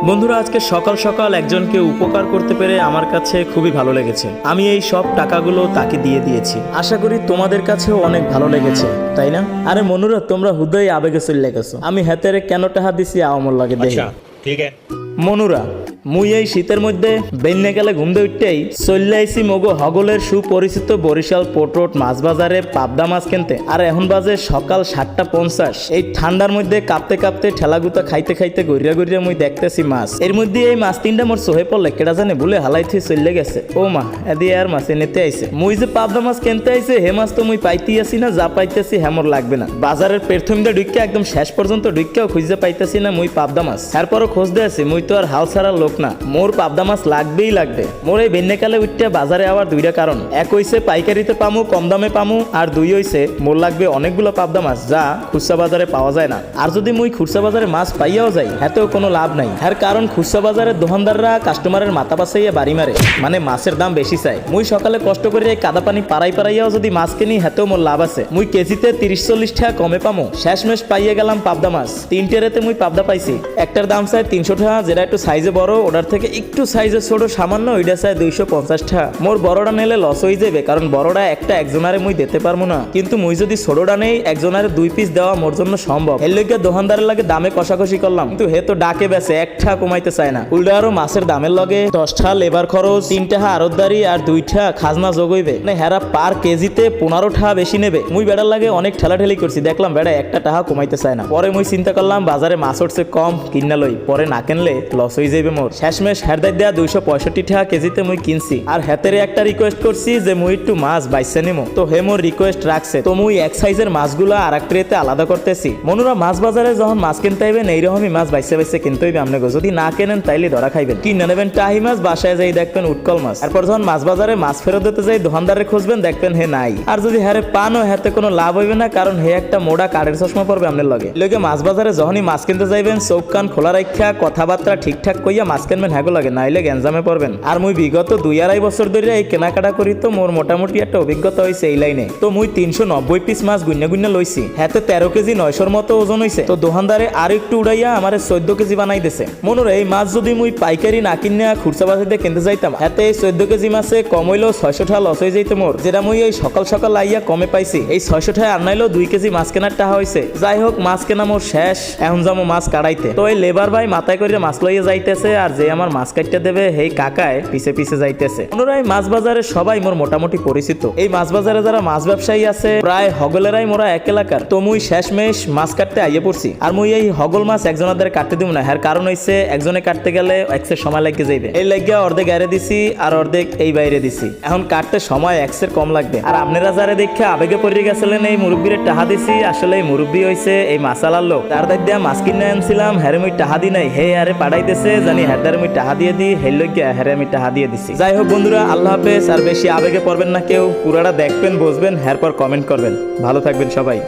বন্ধুরা, আজকে সকাল সকাল একজনকে উপকার করতে পেরে আমার কাছে খুবই ভালো লেগেছে। আমি এই সব টাকাগুলো তাকে দিয়ে দিয়েছি। আশা করি তোমাদের কাছেও অনেক ভালো লেগেছে, তাই না? আরে মনুরা, তোমরা হুদয় আবেগে চলে গেছো। আমি হাতেরে কেন টাকা দিছি আমার লাগে দেখি। ঠিক আছে মনুরা, মুই এই শীতের মধ্যে বেন্যা গেলে ঘুমতে উঠতেই চলে আইসি মগো হগলের সুপরিচিত বরিশাল পোটরোড মাছ বাজারে পাবদা মাছ কিনতে। আর এখন বাজে সকাল 7:50। এই ঠান্ডার মধ্যে কাঁপতে কাঁপতে ঠেলাগুতা খাইতে খাইতে গড়িয়া গড়িয়া মুই দেখতেছি মাছ। এর মধ্যে এই মাছ তিনটা মোর সোহে পড়লে কেটা জানে ভুলে হালাইতে চলে গেছে। ও মা, এদি আর মাছ এনেতে আইছে। মুই যে পাবদা মাছ কিনতে আইছে হে মাছ তো মুই পাইতেই আসি না, যা পাইতেছি হেমর লাগবে না। বাজারের প্রথম দিয়ে ঢুকে একদম শেষ পর্যন্ত ঢুকেও খুঁজে পাইতেছি না মুই পাবদা মাছ। এরপরও খোঁজ দিয়ে আছি, মুই তো আর হাল ছাড়া লোক না, মোর পাবদা মাছ লাগবেই লাগবে। মোর এই বেন্যকালে উঠতে বাজারে আবার দুইটা কারণ। এক হইছে পাইকারিতে পামু, কম দামে পামু। আর দুই হইছে মোর লাগবে অনেকগুলো পাবদা মাছ যা খুচরা বাজারে পাওয়া যায় না। আর যদি মুই খুচরা বাজারে মাছ পাইয়াও যাই এতেও কোনো লাভ নাই। এর কারণ খুচরা বাজারের দোকানদাররা কাস্টমারের মাথা পাশাইয়া বাড়ি মারে, মানে মাছের দাম বেশি চাই। মুই সকালে কষ্ট করে এই কাদা পানি পাড়াইয়াও যদি মাছ কিনি হেতেও মোর লাভ আছে। মুই কেজিতে 30-40 টাকা কমে পামু। শেষমেশ পাইয়ে গেলাম পাবদা মাছ। তিনটে রেতে মুই পাবদা পাইছি। একটার দাম চাই 300 টাকা, যেটা একটু সাইজে বড়, ওটার থেকে একটু সাইজে ছোট সামান্য, ওইটা চাই 250 টাকা। মোর বড়টা নিলে লস হয়ে যাবে, কারণ বড়টা একটা একজনারে মুই দিতে পারবো না। কিন্তু মুই যদি ছোটটা নেই একজনারে 2 পিস দেওয়া মোর জন্য সম্ভব। এর লইগে দোকানদারের লাগে দামে কষাকষি করলাম, কিন্তু হে তো ডাকে বেছে, 1 টাকা কমাইতে চায় না। উল্টা আরো মাছের দামের লগে 10 টাকা লেবার খরচ, 3 টাকা আড়তদারি আর 2 টাকা খাজনা যোগ হইবে। মানে হেরা পার কেজিতে 15 টাকা বেশি নেবে। মুই বেড়ার লাগে অনেক ঠেলাঠেলি করছি, দেখলাম বেড়া 1 টাকা কমাইতে চায় না। পরে মুই চিন্তা করলাম বাজারে মাছ উঠছে কম, কিনা লই, পরে না কিনলে লস হয়ে যাবে মোর। শেষমেশ হেরদাই দেয়া 265 টাকা কেজিতে মুই কিনছি। আর হেতেরে একটা রিকোয়েস্ট করছি যে মুই একটু মাছ বাইছে নিমো, তো হে মোর রিকোয়েস্ট রাখছে। তো মুই এক সাইজের মাছগুলা আর এক ট্রেতে আলাদা করতেছি। মনুরা, মাছ বাজারে যখন মাছ কিনতে হইবেন এইরকমই মাছ বাইছে বাইছে কিনতে হইবে আপনাকে। যদি না কেনেন তাইলে ধরা খাইবেন। কিনে নেবেন টাহি মাছ, বাসায় যাই দেখবেন উটকল মাছ। এরপর যখন মাছ বাজারে মাছ ফেরত দিতে যাই দোকানদারে খুঁজবেন, দেখবেন হে নাই। আর যদি হ্যারে পানও হেতে কোনো লাভ হইবে না, কারণ হে একটা মোড়া কাঠের চশমা পড়বে আপনার লগে। লগে মাছ বাজারে যখনই মাছ কিনতে যাইবেন চোখ কান খোলা রাখা কথাবার্তা ঠিকঠাক কইয়া মাছ কিনবেন, হ্যাগো লাগে, নাইলে গ্যাঞ্জামে পড়বেন। আর মুই বিগত 2-2.5 বছর ধরে এই কেনাকাটা করি, তো মোর মোটামুটি একটা অভিজ্ঞতা হয়েছে এই লাইনে। তো মুই 390 পিস মাছ গুন্না গুন্না লইছি। হাতে 13 কেজি 900-র মতো ওজন হয়েছে। তো দোকানদারে আর একটু উড়াইয়া আমার 14 কেজি বানাই দিছে। মনোর এই মাছ যদি মুই পাইকারি না কিনে খুচরা বাজারে কিনতে যাইতাম, হাতে এই 14 কেজি মাছে কম হইলেও 600 টাকা লস হয়ে যাইতো মোর, যেটা মুই এই সকাল সকাল আইয়া কমে পাইছি। এই 600 টাকা আর নাইলেও 2 কেজি মাছ কেনার টাকা হয়েছে। যাই হোক, মাছ কেনা মোর শেষ, এখন যাবো মাছ কাটাইতে। তো এই লেবার ভাই মাথায় করে মাছ লইয়া যাইতেছে, আর যে আমার মাছ কাটতে দেবে সেই কাকায় পিছে পিছে যাইতেছে। পুনরায় মাছ বাজারে সবাই মোর মোটামুটি পরিচিত। এই মাছ বাজারে যারা মাছ ব্যবসায়ী আছে প্রায় হগলেরাই মোরা এক এলাকার। তো মুই শেষমেশ মাছ কাটতে আইয়ে পড়ছি। আর মুই এই হগল মাছ একজনের কাটতে দিব না, এর কারণ হইছে একজনে কাটতে গেলে এক্সের সময় লাগে যাইবে। এই লাগিয়া অর্ধেক গায়ে দিছি আর অর্ধেক এই বাইরে দিছি। এখন কাটতে সময় এক্সের কম লাগবে। আর আপনারা যারা দেখে আবেগে পড়ে গেছিলেন এই মুরব্বীর টাহা দিছি, আসলে এই মুরব্বী হইছে এই মাছালার লোক। তার দায় দিয়া মাছ কিনে আনছিলাম, হ্যারে মুই টাহা দি নাই, হে আরে পাঠাইতেছে জানি হ্যারে মুই টাহা দিয়ে দিই, হে লইয়া হ্যারে আমি টাহা দিয়ে দিছি। যাই হোক বন্ধুরা, আল্লাহ হাফেজ। আর বেশি আবেগে পড়বেন না কেউ, পুরাটা দেখবেন বুঝবেন, এরপর কমেন্ট করবেন। ভালো থাকবেন সবাই।